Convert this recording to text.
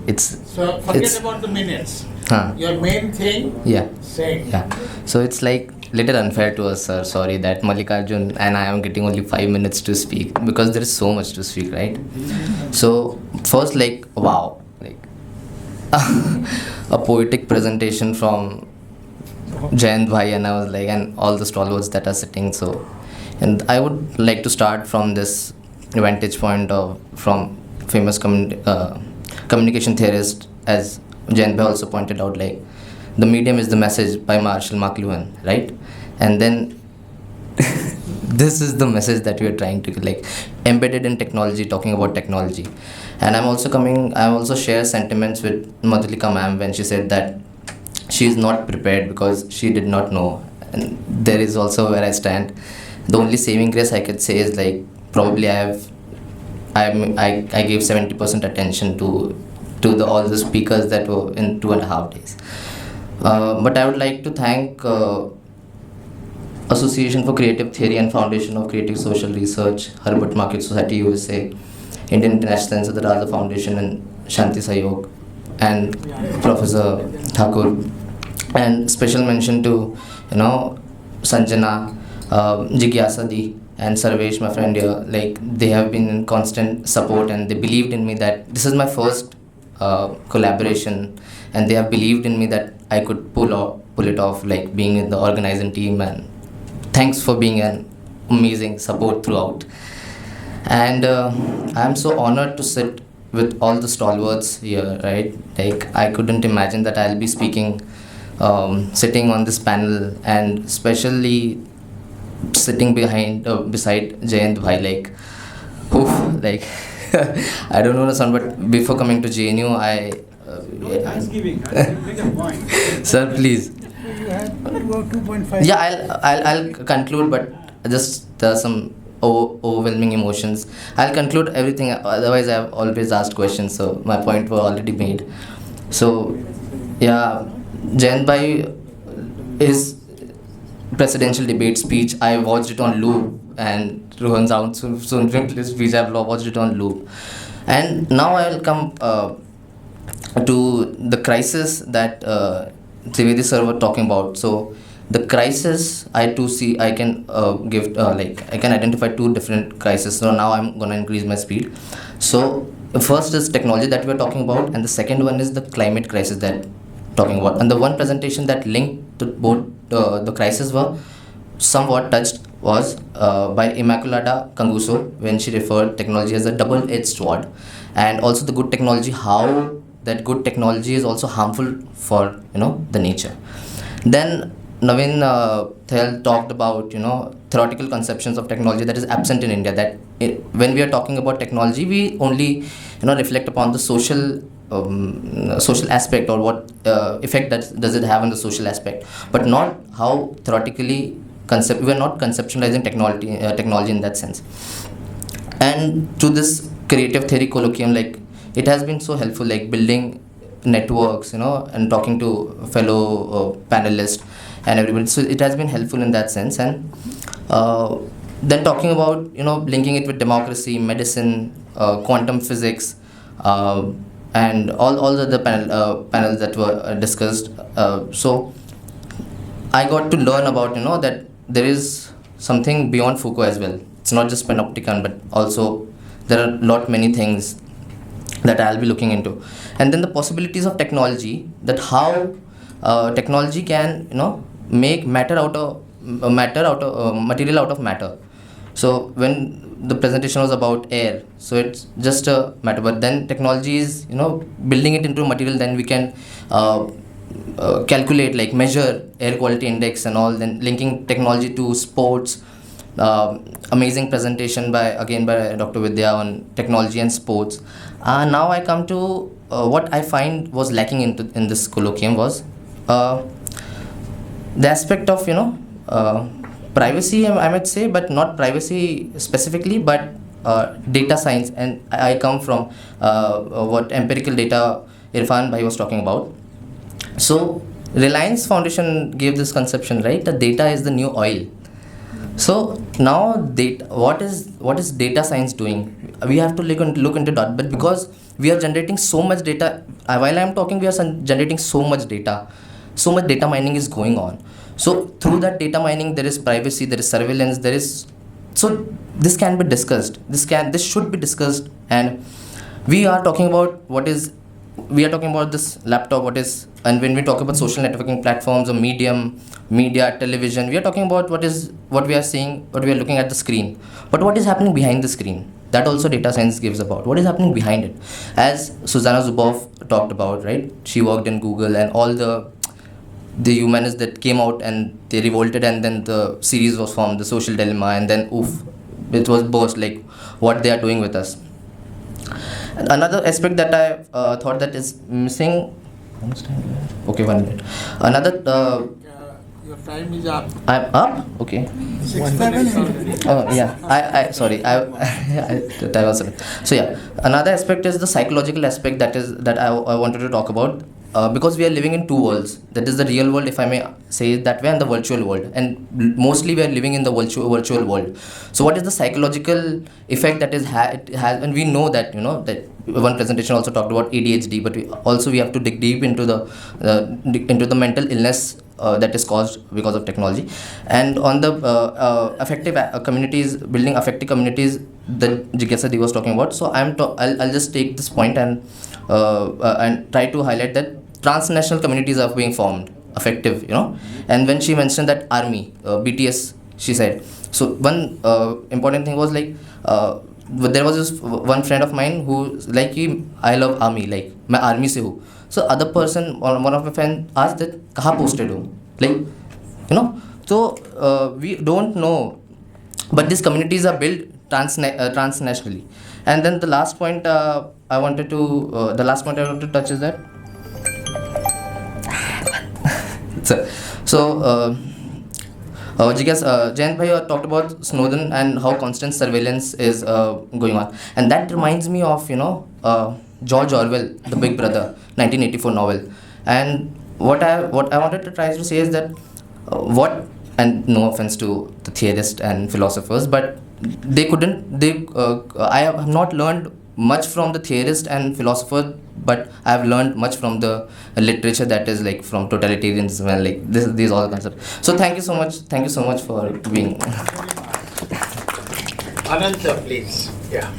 It's So forget it's about the minutes. huh. Your main thing, Yeah. say. Yeah. So it's like little unfair to us, sir. Sorry that Mallikarjun and I am getting only 5 minutes to speak because there is so much to speak, right? So first, like wow, like a poetic presentation from Jayant Bhai, and I was like, and all the stalwarts that are sitting. So, and I would like to start from this vantage point of from famous communication theorist, as Jayant Bhai also pointed out, like the medium is the message by Marshall McLuhan, right? And then this is the message that we are trying to like embedded in technology, talking about technology. And I also share sentiments with Madhulika ma'am when she said that she is not prepared because she did not know. And there is also where I stand. The only saving grace I could say is like probably I gave 70% attention to the all the speakers that were in 2.5 days. But I would like to thank Association for Creative Theory and Foundation of Creative Social Research, Herbert Market Society USA, Indian International Center Raza Foundation, and Shanti Sayog, and Professor Thakur. And special mention to Sanjana, Jigyasa Di, and Sarvesh, my friend here. Like they have been in constant support and they believed in me that this is my first collaboration, and they have believed in me that I could pull it off, like being in the organizing team. And thanks for being an amazing support throughout. And I'm so honored to sit with all the stalwarts here, right? Like I couldn't imagine that I'll be speaking, sitting on this panel, and especially sitting beside Jayant Bhai, like, oof, like I don't know the sound, but before coming to JNU, No Thanksgiving. I will make a point. sir, please. You had 2.5. Yeah, I'll conclude, but just there are some overwhelming emotions. I'll conclude everything. Otherwise, I've always asked questions, so my point were already made. So, yeah, Jayant Bhai, his presidential debate speech, I watched it on loop, and Rohan Sound's speech, I've watched it on loop. And now I'll come to the crisis that Trivedi sir were talking about. So the crisis I too see, I can give like I can identify two different crises. So now I'm gonna increase my speed. So the first is technology that we're talking about, and the second one is the climate crisis that talking about. And the one presentation that linked to both the crisis were somewhat touched was by Immaculata Kanguso when she referred technology as a double-edged sword, and also the good technology, how that good technology is also harmful for the nature. Then Navin Thayal talked about theoretical conceptions of technology that is absent in India. That when we are talking about technology, we only reflect upon the social aspect, or what effect that does it have on the social aspect, but not how theoretically we are not conceptualizing technology in that sense. And to this creative theory colloquium, like it has been so helpful, like building networks, and talking to fellow panelists and everybody. So it has been helpful in that sense. And then talking about linking it with democracy, medicine, quantum physics, and all the other panels that were discussed. So I got to learn about that there is something beyond Foucault as well. It's not just panopticon, but also there are many things that I'll be looking into. And then the possibilities of technology, that how technology can make material out of matter. So when the presentation was about air, so it's just a matter, but then technology is building it into material, then we can calculate, like measure air quality index and all. Then linking technology to sports, amazing presentation by Dr. Vidya on technology and sports. Now I come to what I find was lacking in this colloquium was the aspect of privacy, I might say, but not privacy specifically, but data science. And I come from what empirical data Irfan Bhai was talking about. So Reliance Foundation gave this conception, right? The data is the new oil. So now, what is data science doing? We have to look into that. But because we are generating so much data. While I am talking, we are generating so much data. So much data mining is going on. So through that data mining, there is privacy, there is surveillance, there is. So this can be discussed. This should be discussed. And we are talking about we are talking about this laptop, and when we talk about social networking platforms or media, television, we are talking about what we are seeing, what we are looking at the screen. But what is happening behind the screen? That also data science gives about. What is happening behind it? As Susanna Zuboff talked about, right? She worked in Google, and all the humanists that came out and they revolted, and then the series was formed, The Social Dilemma, and then it was burst, like what they are doing with us. Another aspect that I thought that is missing. Okay, 1 minute. Another. Your time is up. I'm up. Okay. 6:07. Oh yeah. I sorry. That was it. So yeah. Another aspect is the psychological aspect that I wanted to talk about. Because we are living in two worlds. That is the real world, if I may say it that way, and the virtual world. And mostly we are living in the virtual world. So what is the psychological effect that it has? And we know that, that one presentation also talked about ADHD, but we have to dig deep into the mental illness that is caused because of technology. And on the affective communities, building affective communities that Jigyasa was talking about. So I'll just take this point and try to highlight that transnational communities are being formed, effective, And when she mentioned that army, BTS, she said. So one important thing was like, there was this one friend of mine who like, I love army, like, मैं army से हूँ. So other person, or one of my friends asked that, कहाँ posted हो? Like, So we don't know, but these communities are built transnationally. And then the last point I wanted to touch is that. Jayant Bhai talked about Snowden and how constant surveillance is going on, and that reminds me of George Orwell, The Big Brother, 1984 novel. And what I wanted to try to say is that and no offense to the theorists and philosophers, but I have not learned much from the theorist and philosopher, but I have learned much from the literature that is like from totalitarianism and like these all concepts. So thank you so much for being. Ananta, please. Yeah.